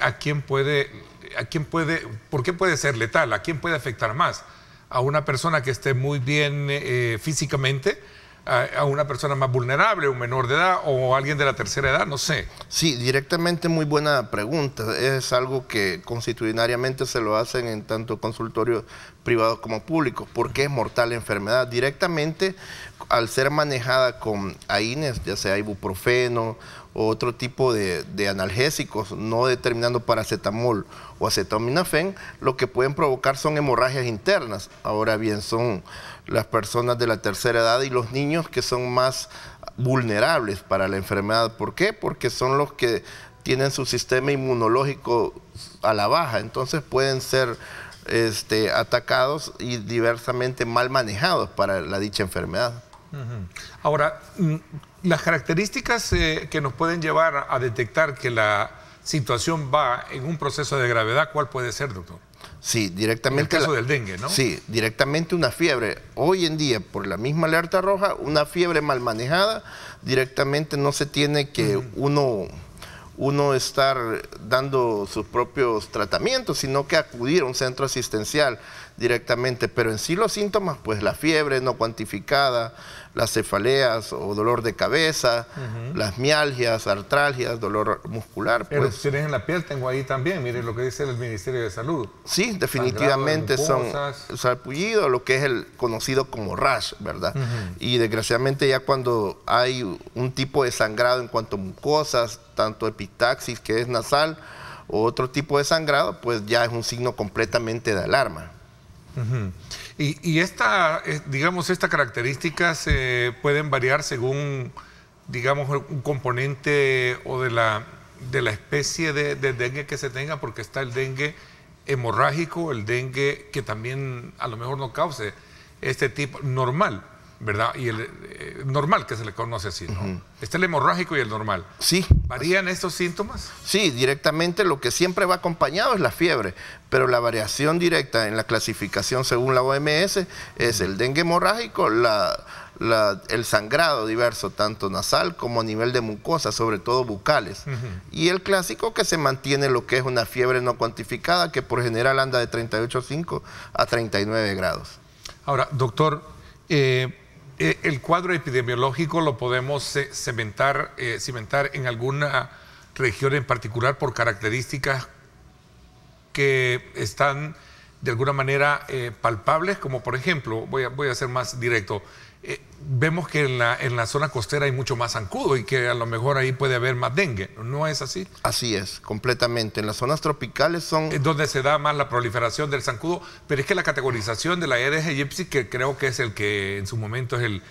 por qué puede ser letal? ¿A quién puede afectar más? ¿A una persona que esté muy bien físicamente? ¿A una persona más vulnerable, un menor de edad o alguien de la tercera edad? No sé. Sí, directamente muy buena pregunta. Es algo que constitucionalmente se lo hacen en tanto consultorios privados como públicos. ¿Por qué es mortal la enfermedad? Directamente, al ser manejada con AINES, ya sea ibuprofeno o otro tipo de analgésicos, no determinando paracetamol o acetaminofén, lo que pueden provocar son hemorragias internas. Ahora bien, son las personas de la tercera edad y los niños que son más vulnerables para la enfermedad. ¿Por qué? Porque son los que tienen su sistema inmunológico a la baja, entonces pueden ser atacados y diversamente mal manejados para la dicha enfermedad. Ahora, las características que nos pueden llevar a detectar que la situación va en un proceso de gravedad, ¿cuál puede ser, doctor? Sí, directamente. En el caso del dengue, ¿no? Sí, directamente una fiebre. Hoy en día, por la misma alerta roja, una fiebre mal manejada, directamente no se tiene que uno estar dando sus propios tratamientos, sino que acudir a un centro asistencial directamente. Pero en sí los síntomas, pues la fiebre no cuantificada, las cefaleas o dolor de cabeza, las mialgias, artralgias, dolor muscular. Pues. Erupciones en la piel tengo ahí también, miren lo que dice el Ministerio de Salud. Sí, definitivamente son sarpullido, lo que es el conocido como rash, ¿verdad? Y desgraciadamente ya cuando hay un tipo de sangrado en cuanto a mucosas, tanto epistaxis, que es nasal, o otro tipo de sangrado, pues ya es un signo completamente de alarma. Y estas características pueden variar según, digamos, un componente o de la especie de dengue que se tenga, porque está el dengue hemorrágico, el dengue que también a lo mejor no cause este tipo normal, ¿verdad? Y el normal, que se le conoce así, ¿no? Está el hemorrágico y el normal. Sí. ¿Varían estos síntomas? Sí, directamente lo que siempre va acompañado es la fiebre, pero la variación directa en la clasificación según la OMS es el dengue hemorrágico, la el sangrado diverso, tanto nasal como a nivel de mucosa, sobre todo bucales. Y el clásico que se mantiene lo que es una fiebre no cuantificada, que por general anda de 38,5 a 39 grados. Ahora, doctor, el cuadro epidemiológico lo podemos cimentar en alguna región en particular por características que están de alguna manera palpables, como por ejemplo, voy a ser más directo, vemos que en la zona costera hay mucho más zancudo y que a lo mejor ahí puede haber más dengue, ¿no es así? Así es, completamente. En las zonas tropicales son... Es donde se da más la proliferación del zancudo, pero es que la categorización de la Aedes aegypti, que creo que es el que en su momento es el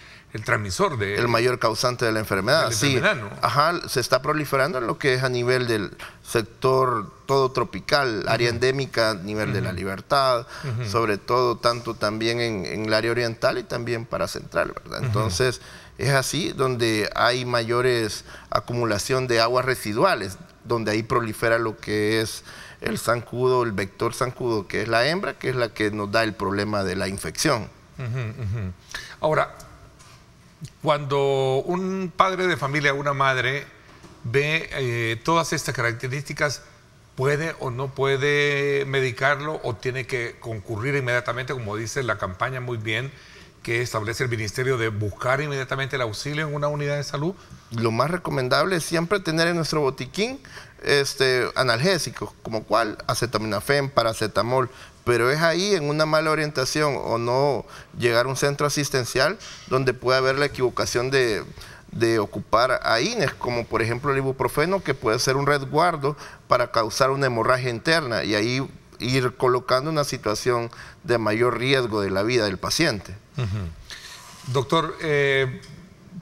transmisor de... El mayor causante de la enfermedad, sí. ¿No? Ajá, se está proliferando en lo que es a nivel del sector todo tropical, área endémica a nivel de la Libertad, sobre todo tanto también en el área oriental y también para central, ¿verdad? Entonces, es así donde hay mayores acumulación de aguas residuales, donde ahí prolifera lo que es el zancudo, el vector zancudo, que es la hembra, que es la que nos da el problema de la infección. Ahora, cuando un padre de familia, una madre, ve todas estas características, ¿puede o no puede medicarlo o tiene que concurrir inmediatamente, como dice la campaña muy bien, que establece el ministerio, de buscar inmediatamente el auxilio en una unidad de salud? Lo más recomendable es siempre tener en nuestro botiquín analgésicos, como cuál, acetaminofén, paracetamol, pero es ahí en una mala orientación o no llegar a un centro asistencial donde puede haber la equivocación de ocupar AINES, como por ejemplo el ibuprofeno, que puede ser un resguardo para causar una hemorragia interna y ahí ir colocando una situación de mayor riesgo de la vida del paciente. Doctor,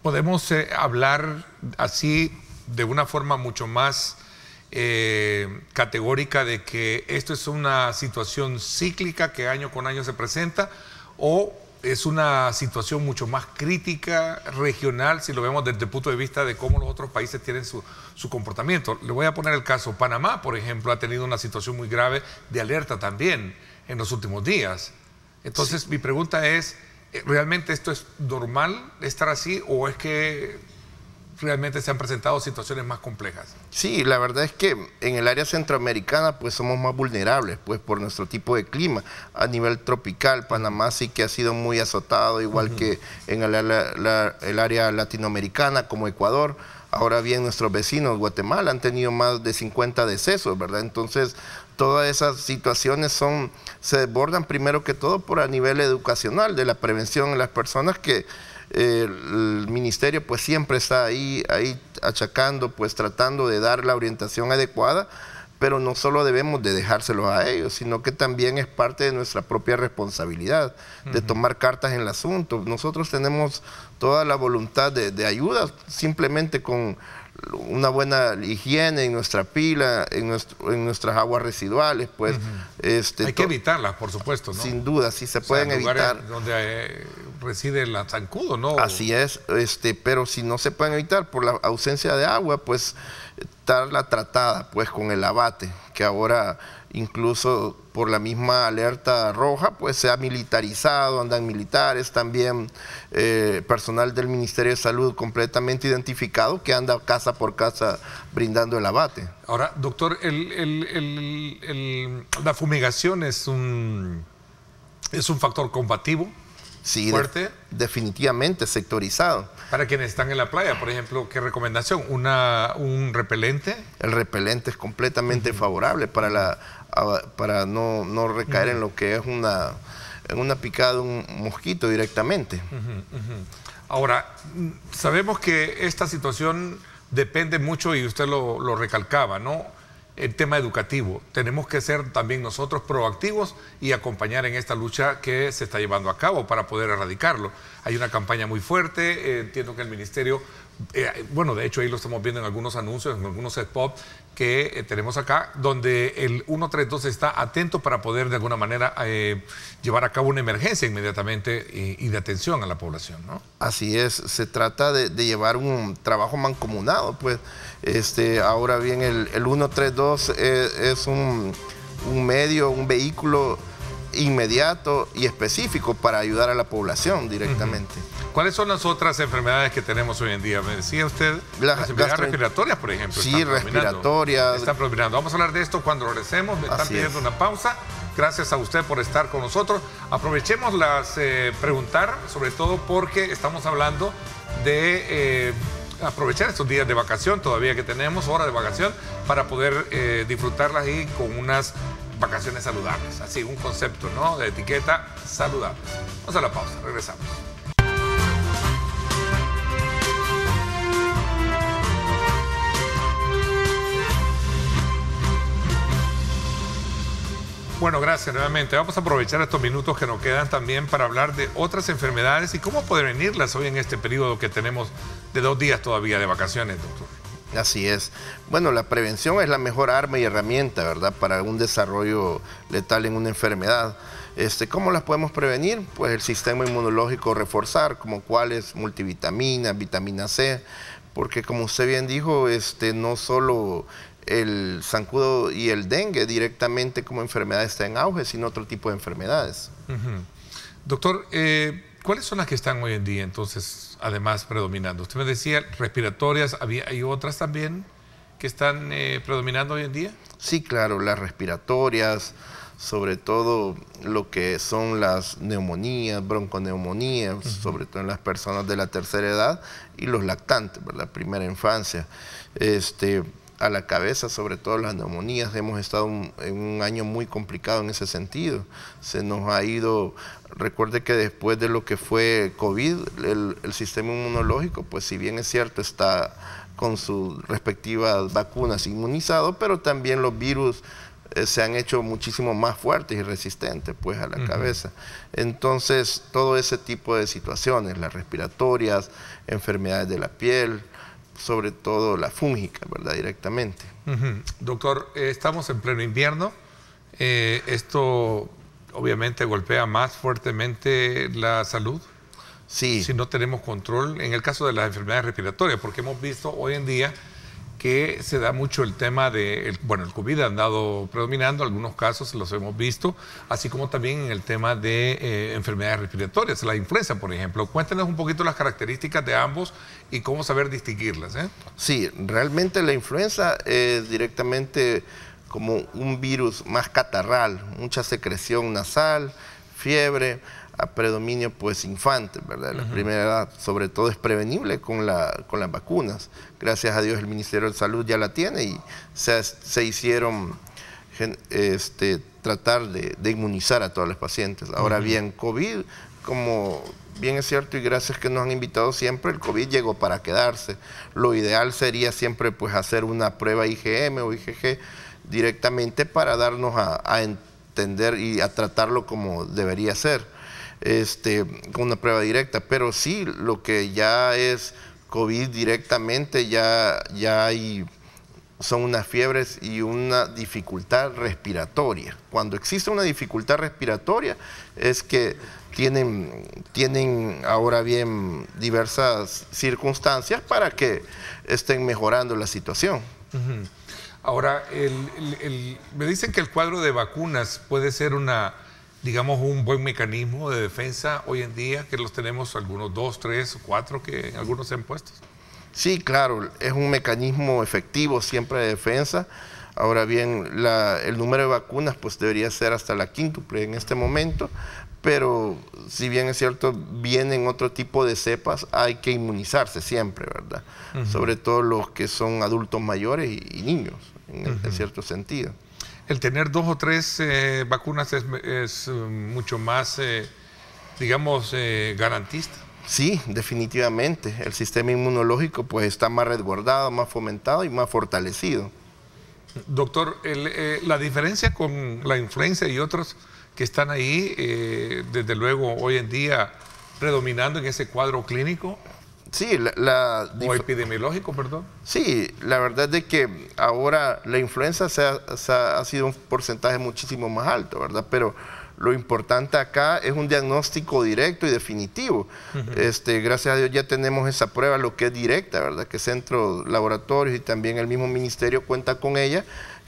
¿podemos hablar así de una forma mucho más categórica de que esto es una situación cíclica que año con año se presenta, o es una situación mucho más crítica, regional, si lo vemos desde el punto de vista de cómo los otros países tienen su comportamiento? Le voy a poner el caso. Panamá, por ejemplo, ha tenido una situación muy grave de alerta también en los últimos días. Entonces, mi pregunta es, ¿realmente esto es normal estar así o es que realmente se han presentado situaciones más complejas? Sí, la verdad es que en el área centroamericana pues somos más vulnerables pues por nuestro tipo de clima. A nivel tropical, Panamá sí que ha sido muy azotado, igual que en el área latinoamericana como Ecuador. Ahora bien, nuestros vecinos, Guatemala, han tenido más de 50 decesos, ¿verdad? Entonces, todas esas situaciones se desbordan primero que todo por a nivel educacional, de la prevención en las personas, que el ministerio pues siempre está ahí achacando, pues tratando de dar la orientación adecuada, pero no solo debemos de dejárselos a ellos, sino que también es parte de nuestra propia responsabilidad de tomar cartas en el asunto. Nosotros tenemos toda la voluntad de ayuda, simplemente con una buena higiene en nuestra pila, en nuestras aguas residuales, pues. Hay que evitarlas, por supuesto, ¿no? Sin duda, sí se pueden evitar. Donde reside el zancudo, ¿no? Así es, pero si no se pueden evitar por la ausencia de agua, pues estarla tratada, pues con el abate, que ahora incluso por la misma alerta roja, pues se ha militarizado, andan militares, también personal del Ministerio de Salud completamente identificado que anda casa por casa brindando el abate. Ahora, doctor, la fumigación es un factor combativo. Sí, fuerte. Definitivamente sectorizado. Para quienes están en la playa, por ejemplo, ¿qué recomendación? ¿Un repelente? El repelente es completamente favorable para no recaer en lo que es una picada de un mosquito directamente. Ahora, sabemos que esta situación depende mucho, y usted lo recalcaba, ¿no? El tema educativo. Tenemos que ser también nosotros proactivos y acompañar en esta lucha que se está llevando a cabo para poder erradicarlo. Hay una campaña muy fuerte, entiendo que el ministerio, bueno, de hecho ahí lo estamos viendo en algunos anuncios, en algunos spots que tenemos acá, donde el 132 está atento para poder de alguna manera llevar a cabo una emergencia inmediatamente y de atención a la población, ¿no? Así es, se trata de llevar un trabajo mancomunado, pues. Ahora bien, el 132 es un medio, un vehículo inmediato y específico para ayudar a la población directamente. ¿Cuáles son las otras enfermedades que tenemos hoy en día? Me decía usted, las enfermedades respiratorias, por ejemplo. Sí, respiratorias. Están predominando. Vamos a hablar de esto cuando regresemos. Me están pidiendo una pausa. Gracias a usted por estar con nosotros. Aprovechemos preguntar, sobre todo porque estamos hablando de aprovechar estos días de vacación, todavía que tenemos horas de vacación, para poder disfrutarlas y con unas vacaciones saludables. Así, un concepto, ¿no?, de etiqueta saludables. Vamos a la pausa, regresamos. Bueno, gracias nuevamente. Vamos a aprovechar estos minutos que nos quedan también para hablar de otras enfermedades y cómo prevenirlas hoy en este periodo que tenemos de 2 días todavía de vacaciones, doctor. Así es. Bueno, la prevención es la mejor arma y herramienta, ¿verdad?, para un desarrollo letal en una enfermedad. ¿Cómo las podemos prevenir? Pues el sistema inmunológico reforzar, como cuáles, multivitaminas, vitamina C, porque como usted bien dijo, no solo el zancudo y el dengue directamente como enfermedad está en auge, sino otro tipo de enfermedades. Doctor, ¿cuáles son las que están hoy en día entonces, además, predominando? Usted me decía respiratorias, ¿hay otras también que están predominando hoy en día? Sí, claro, las respiratorias, sobre todo lo que son las neumonías, bronconeumonías, sobre todo en las personas de la tercera edad y los lactantes, ¿verdad?, primera infancia. A la cabeza, sobre todo las neumonías, hemos estado en un año muy complicado en ese sentido. Se nos ha ido, recuerde que después de lo que fue COVID, el sistema inmunológico, pues si bien es cierto, está con sus respectivas vacunas inmunizado, pero también los virus se han hecho muchísimo más fuertes y resistentes pues a la cabeza. Entonces, todo ese tipo de situaciones, las respiratorias, enfermedades de la piel, sobre todo la fúngica, ¿verdad?, directamente. Doctor, estamos en pleno invierno. Esto obviamente golpea más fuertemente la salud. Sí. Si no tenemos control, en el caso de las enfermedades respiratorias, porque hemos visto hoy en día que se da mucho el tema de, el COVID ha andado predominando, algunos casos los hemos visto, así como también en el tema de enfermedades respiratorias, la influenza, por ejemplo. Cuéntenos un poquito las características de ambos y cómo saber distinguirlas. Sí, realmente la influenza es directamente como un virus más catarral, mucha secreción nasal, fiebre, a predominio pues infante, ¿verdad? La primera edad, sobre todo es prevenible con las vacunas. Gracias a Dios el Ministerio de Salud ya la tiene y se hicieron tratar de inmunizar a todos los pacientes. Ahora bien, COVID, como bien es cierto y gracias que nos han invitado siempre, el COVID llegó para quedarse. Lo ideal sería siempre pues hacer una prueba IgM o IgG directamente para darnos a entender y a tratarlo como debería ser. Con una prueba directa, pero sí, lo que ya es COVID directamente, ya son unas fiebres y una dificultad respiratoria. Cuando existe una dificultad respiratoria es que tienen ahora bien diversas circunstancias para que estén mejorando la situación. Ahora, me dicen que el cuadro de vacunas puede ser digamos, un buen mecanismo de defensa hoy en día, que los tenemos algunos 2, 3 o 4 que algunos se han puesto. Sí, claro, es un mecanismo efectivo siempre de defensa. Ahora bien, el número de vacunas pues debería ser hasta la quíntuple en este momento, pero si bien es cierto, vienen otro tipo de cepas, hay que inmunizarse siempre, ¿verdad? Sobre todo los que son adultos mayores y niños, en cierto sentido. El tener 2 o 3 vacunas es mucho más, digamos, garantista. Sí, definitivamente. El sistema inmunológico pues está más resguardado, más fomentado y más fortalecido. Doctor, la diferencia con la influenza y otros que están ahí, desde luego hoy en día predominando en ese cuadro clínico. Sí, o epidemiológico, perdón. Sí, la verdad es de que ahora la influenza ha sido un porcentaje muchísimo más alto, ¿verdad? Pero lo importante acá es un diagnóstico directo y definitivo. Gracias a Dios ya tenemos esa prueba, lo que es directa, ¿verdad? Que centros, laboratorios y también el mismo ministerio cuenta con ella,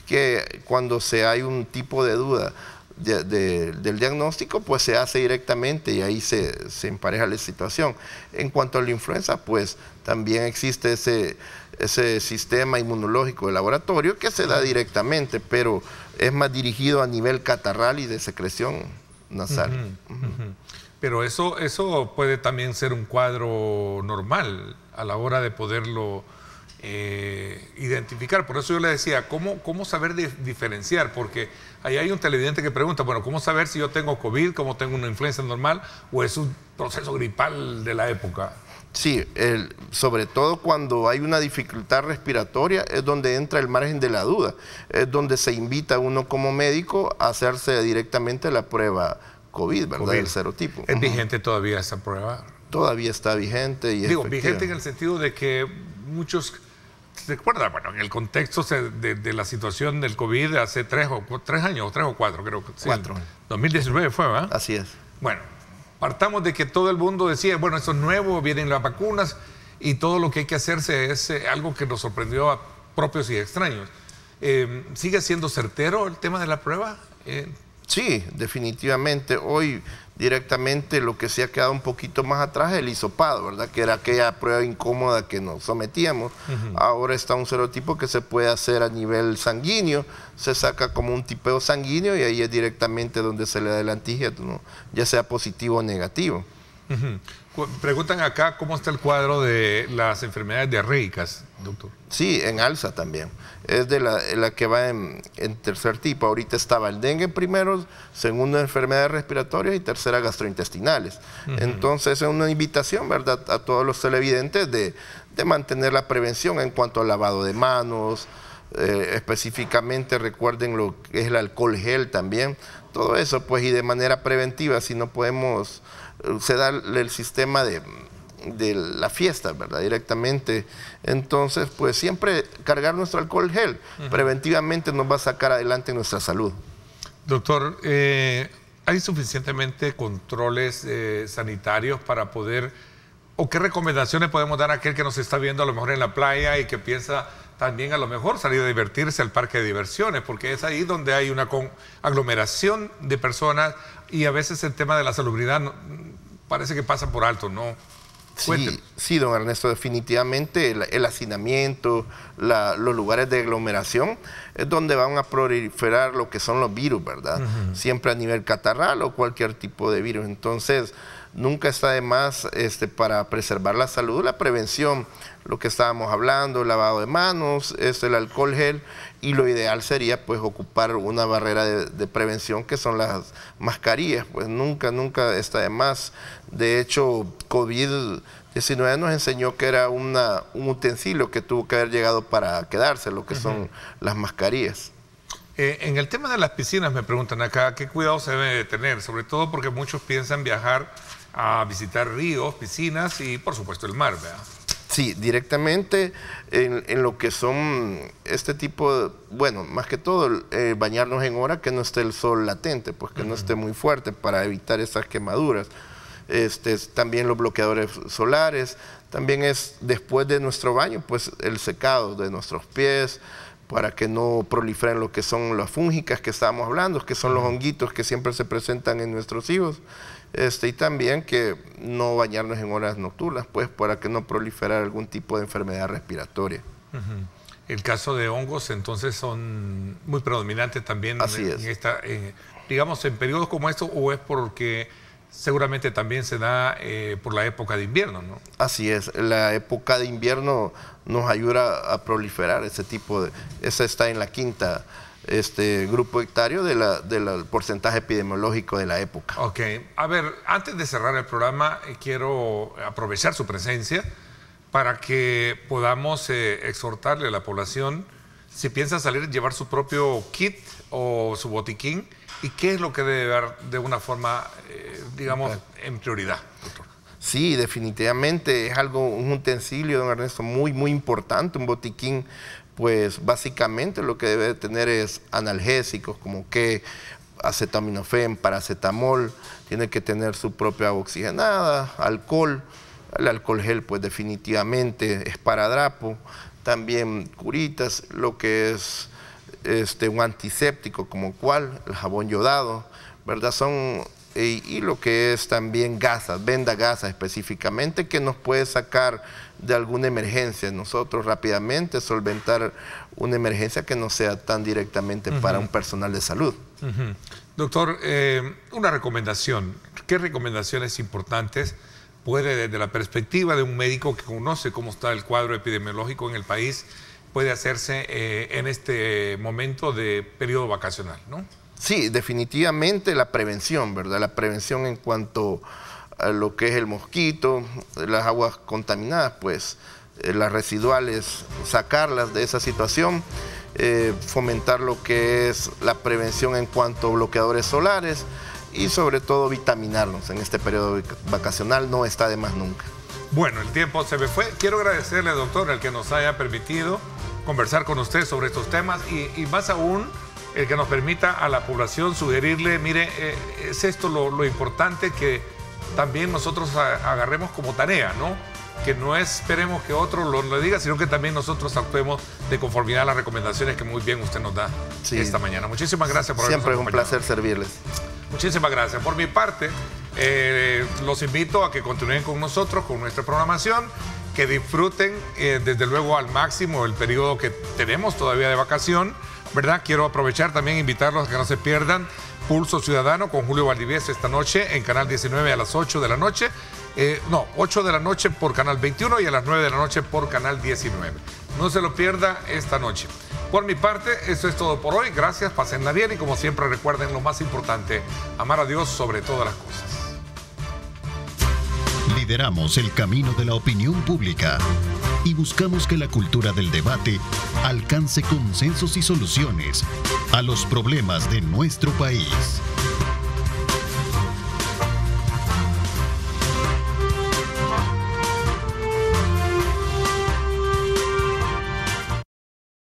que cuando hay un tipo de duda del diagnóstico, pues se hace directamente y ahí se empareja la situación. En cuanto a la influenza, pues también existe ese sistema inmunológico de laboratorio que se da directamente, pero es más dirigido a nivel catarral y de secreción nasal. Pero eso puede también ser un cuadro normal a la hora de poderlo identificar. Por eso yo le decía, ¿cómo saber diferenciar? Porque ahí hay un televidente que pregunta, bueno, ¿cómo saber si yo tengo COVID, cómo tengo una influenza normal o es un proceso gripal de la época? Sí, sobre todo cuando hay una dificultad respiratoria es donde entra el margen de la duda, es donde se invita a uno como médico a hacerse directamente la prueba COVID, ¿verdad? El serotipo. ¿Es vigente todavía esa prueba? Todavía está vigente. Y digo, vigente en el sentido de que muchos, ¿se acuerdan? Bueno, en el contexto de la situación del COVID hace 3 años, 3 o 4, creo que sí. 4. 2019 fue, ¿verdad? Así es. Bueno, partamos de que todo el mundo decía, bueno, esto es nuevo, vienen las vacunas y todo lo que hay que hacerse es algo que nos sorprendió a propios y extraños. ¿Sigue siendo certero el tema de la prueba? Sí, definitivamente. Hoy directamente lo que se ha quedado un poquito más atrás es el hisopado, ¿verdad? Que era aquella prueba incómoda que nos sometíamos. Ahora está un serotipo que se puede hacer a nivel sanguíneo, se saca como un tipeo sanguíneo y ahí es directamente donde se le da el antígeno, ya sea positivo o negativo. Preguntan acá cómo está el cuadro de las enfermedades diarreicas, doctor. Sí, en alza también. Es de la que va en tercer tipo. Ahorita estaba el dengue primero, segundo enfermedades respiratorias y tercera gastrointestinales. Entonces es una invitación, ¿verdad?, a todos los televidentes de mantener la prevención en cuanto al lavado de manos, específicamente recuerden lo que es el alcohol gel también, todo eso, pues, y de manera preventiva, si no podemos, se da el sistema de la fiesta, ¿verdad?, directamente. Entonces, pues siempre cargar nuestro alcohol gel preventivamente nos va a sacar adelante nuestra salud. Doctor, ¿hay suficientemente controles sanitarios para poder, o qué recomendaciones podemos dar a aquel que nos está viendo a lo mejor en la playa y que piensa también a lo mejor salir a divertirse al parque de diversiones? Porque es ahí donde hay una aglomeración de personas y a veces el tema de la salubridad parece que pasa por alto, ¿no? Sí, don Ernesto, definitivamente el hacinamiento, los lugares de aglomeración es donde van a proliferar lo que son los virus, ¿verdad? Siempre a nivel catarral o cualquier tipo de virus. Entonces, nunca está de más para preservar la salud, la prevención, lo que estábamos hablando, el lavado de manos, el alcohol gel, y lo ideal sería pues ocupar una barrera de prevención que son las mascarillas, pues nunca está de más. De hecho, COVID-19 nos enseñó que era un utensilio que tuvo que haber llegado para quedarse, lo que son las mascarillas. En el tema de las piscinas me preguntan acá, ¿qué cuidado se debe de tener? Sobre todo porque muchos piensan viajar a visitar ríos, piscinas y por supuesto el mar, ¿verdad? Sí, directamente en lo que son este tipo de, bueno, más que todo bañarnos en hora que no esté el sol latente, pues que no esté muy fuerte para evitar esas quemaduras. También los bloqueadores solares, también es después de nuestro baño, pues el secado de nuestros pies, para que no proliferen lo que son las fúngicas que estábamos hablando, que son los honguitos que siempre se presentan en nuestros hijos, y también que no bañarnos en horas nocturnas, pues para que no proliferar algún tipo de enfermedad respiratoria. El caso de hongos, entonces, son muy predominantes también. Así es. Digamos, en periodos como estos, o es porque seguramente también se da por la época de invierno, ¿no? Así es, la época de invierno nos ayuda a proliferar ese tipo de... Esa está en la quinta grupo hectario del porcentaje epidemiológico de la época. Ok, a ver, antes de cerrar el programa, quiero aprovechar su presencia para que podamos exhortarle a la población, si piensa salir, llevar su propio kit o su botiquín, y qué es lo que debe dar de una forma, digamos, en prioridad, doctor. Sí, definitivamente es un utensilio, don Ernesto, muy importante, un botiquín. Pues básicamente lo que debe tener es analgésicos, como que acetaminofén, paracetamol, tiene que tener su propia agua oxigenada, alcohol, el alcohol gel pues definitivamente, esparadrapo, también curitas, lo que es un antiséptico como cual, el jabón yodado, ¿verdad? Y lo que es también gasas, venda gasa específicamente, que nos puede sacar de alguna emergencia, nosotros rápidamente solventar una emergencia que no sea tan directamente para un personal de salud. Doctor, una recomendación, ¿qué recomendaciones importantes puede, desde la perspectiva de un médico que conoce cómo está el cuadro epidemiológico en el país, puede hacerse en este momento de periodo vacacional, ¿no? Sí, definitivamente la prevención, ¿verdad? La prevención en cuanto a lo que es el mosquito, las aguas contaminadas, pues las residuales, sacarlas de esa situación, fomentar lo que es la prevención en cuanto a bloqueadores solares y sobre todo vitaminarnos en este periodo vacacional, no está de más nunca. Bueno, el tiempo se me fue. Quiero agradecerle, doctor, el que nos haya permitido conversar con usted sobre estos temas y más aún, el que nos permita a la población sugerirle, mire, es esto lo importante que también nosotros agarremos como tarea, ¿no? Que no esperemos que otro lo diga, sino que también nosotros actuemos de conformidad a las recomendaciones que muy bien usted nos da esta mañana. Muchísimas gracias por habernos acompañado. Siempre es un placer servirles. Muchísimas gracias. Por mi parte, los invito a que continúen con nosotros, con nuestra programación, que disfruten desde luego al máximo el periodo que tenemos todavía de vacación, ¿verdad? Quiero aprovechar también invitarlos a que no se pierdan Pulso Ciudadano con Julio Valdivieso esta noche en Canal 19 a las 8 de la noche. 8 de la noche por Canal 21 y a las 9 de la noche por Canal 19. No se lo pierda esta noche. Por mi parte, eso es todo por hoy. Gracias, pásenla bien y como siempre recuerden lo más importante, amar a Dios sobre todas las cosas. Lideramos el camino de la opinión pública y buscamos que la cultura del debate alcance consensos y soluciones a los problemas de nuestro país.